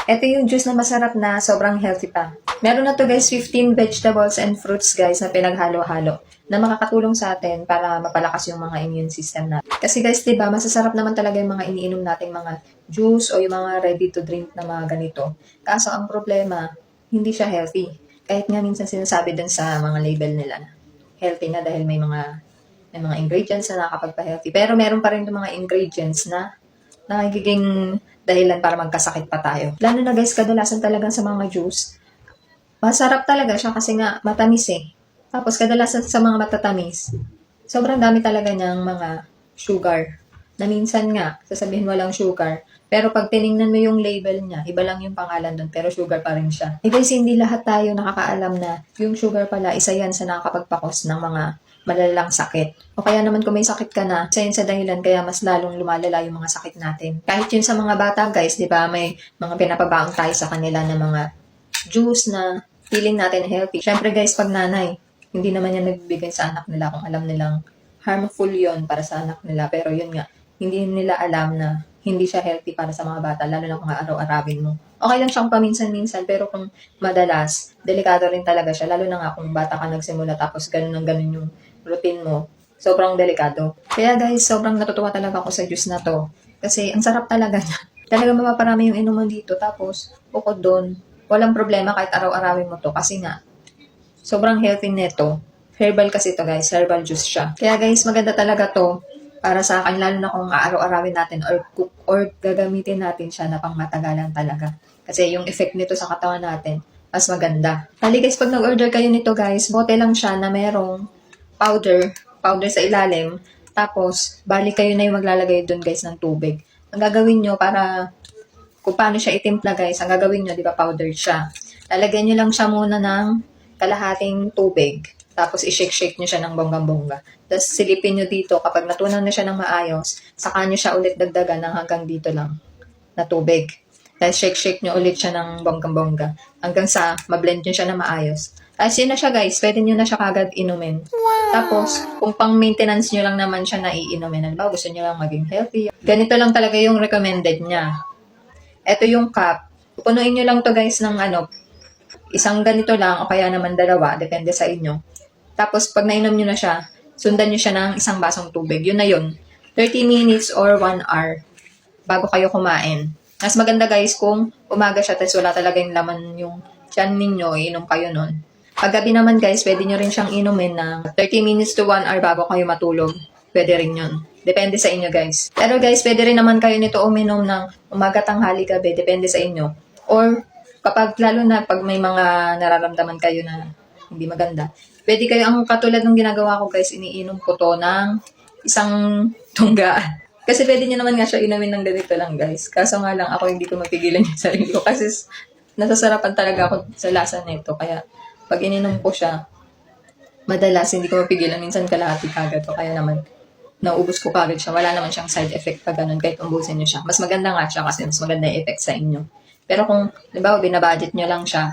Ito yung juice na masarap na sobrang healthy pa. Meron na to guys 15 vegetables and fruits guys na pinaghalo-halo na makakatulong sa atin para mapalakas yung mga immune system natin. Kasi guys, 'di ba, masasarap naman talaga yung mga iniinom nating mga juice o yung mga ready to drink na mga ganito. Kaso ang problema, hindi siya healthy. Kahit nga minsan sinasabi dun sa mga label nila na healthy na dahil may mga ingredients na nakakapagpa-healthy. Pero meron pa rin yung mga ingredients na nagiging dahilan para magkasakit pa tayo. Lalo na guys, kadalasan talaga sa mga juice, masarap talaga siya kasi nga matamis eh. Tapos kadalasan sa mga matatamis, sobrang dami talaga niyang mga sugar. Na minsan nga, sasabihin mo lang sugar. Pero pag tiningnan mo yung label niya, iba lang yung pangalan doon, pero sugar pa rin siya. Eh guys, hindi lahat tayo nakakaalam na yung sugar pala, isa yan sa nakakapagpakos ng mga malalang sakit. O kaya naman kung may sakit ka na, isa yun sa dahilan kaya mas lalong lumalala yung mga sakit natin. Kahit yun sa mga bata guys, di ba, may mga pinapabaon tayo sa kanila na mga juice na feeling natin healthy. Syempre guys, pag nanay, hindi naman yan nagbibigay sa anak nila kung alam nilang harmful yon para sa anak nila. Pero yun nga, hindi nila alam na hindi siya healthy para sa mga bata, lalo na kung araw-arawin mo. Okay lang siyang paminsan-minsan, pero kung madalas, delikado rin talaga siya, lalo na nga kung bata ka nagsimula tapos ganun ang ganun yung routine mo. Sobrang delikado. Kaya guys, sobrang natutuwa talaga ako sa juice na to. Kasi ang sarap talaga niya. Talaga mapaparami yung inuman dito. Tapos, bukod doon, walang problema kahit araw-arawin mo to. Kasi nga, sobrang healthy nito. Herbal kasi to guys, herbal juice siya. Kaya guys, maganda talaga to para sa akin, lalo na kung araw-arawin natin or gagamitin natin siya na pang matagalan talaga. Kasi yung effect nito sa katawan natin, mas maganda. Bali guys, pag nag-order kayo nito guys, bote lang siya na merong powder sa ilalim. Tapos, bali kayo na yung maglalagay doon guys ng tubig. Ang gagawin nyo para kung paano siya itimpla guys, ang gagawin nyo, di ba, powder siya. Lalagyan nyo lang siya muna ng kalahating tubig. Tapos, i-shake-shake nyo siya ng bonggang-bongga. Tapos, silipin nyo dito. Kapag natunaw na siya ng maayos, saka nyo siya ulit dagdagan ng hanggang dito lang na tubig. Tapos, shake-shake nyo ulit siya ng bonggang-bongga. Hanggang sa mablend nyo siya na maayos. Tapos, yun na siya guys. Pwede nyo na siya kagad inumin. Tapos, kung pang-maintenance nyo lang naman siya na iinumin, halimbawa gusto nyo lang maging healthy. Ganito lang talaga yung recommended niya. Ito yung cup. Pupunuin nyo lang to guys ng isang ganito lang o kaya naman dalawa. Depende sa inyo. Tapos, pag nainom nyo na siya, sundan nyo siya ng isang basong tubig. Yun na yun. 30 minutes or 1 hour bago kayo kumain. Mas maganda guys kung umaga siya tapos wala talaga yung laman yung tiyan ninyo, iinom kayo nun. Paggabi naman guys, pwede nyo rin siyang inumin na 30 minutes to 1 hour bago kayo matulog. Pwede rin yun. Depende sa inyo guys. Pero guys, pwede rin naman kayo nito uminom ng umaga, tanghali, gabi. Depende sa inyo. Or kapag lalo na pag may mga nararamdaman kayo na hindi maganda, pwede kayo, ang katulad ng ginagawa ko guys, iniinom ko to ng isang tunggaan. Kasi pwede nyo naman nga siya inumin ng ganito lang guys. Kaso nga lang ako hindi ko mapigilan yung sarili ko kasi nasasarapan talaga ako sa lasa nito. Kaya pag ininom ko siya, madalas hindi ko mapigilan. Minsan kalahati kagad o kaya naman naubos ko kagad siya. Wala naman siyang side effect pa ganun kahit umbusin nyo siya. Mas maganda nga siya kasi mas maganda yung effect sa inyo. Pero kung, halimbawa, binabudget nyo lang siya,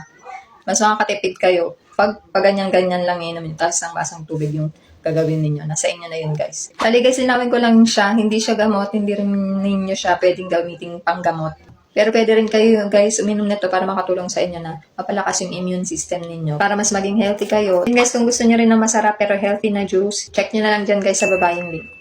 mas makakatipid kayo pag ganyan-ganyan lang inumin, tapos ng basang tubig yung gagawin ninyo. Nasa inyo na yun, guys. Tali, guys, linawin ko lang siya. Hindi siya gamot, hindi rin ninyo siya pwedeng gamitin panggamot. Pero pwede rin kayo, guys, uminom nito para makatulong sa inyo na mapalakas yung immune system ninyo. Para mas maging healthy kayo. And guys, kung gusto nyo rin ng masarap pero healthy na juice, check nyo na lang dyan, guys, sa baba yung link.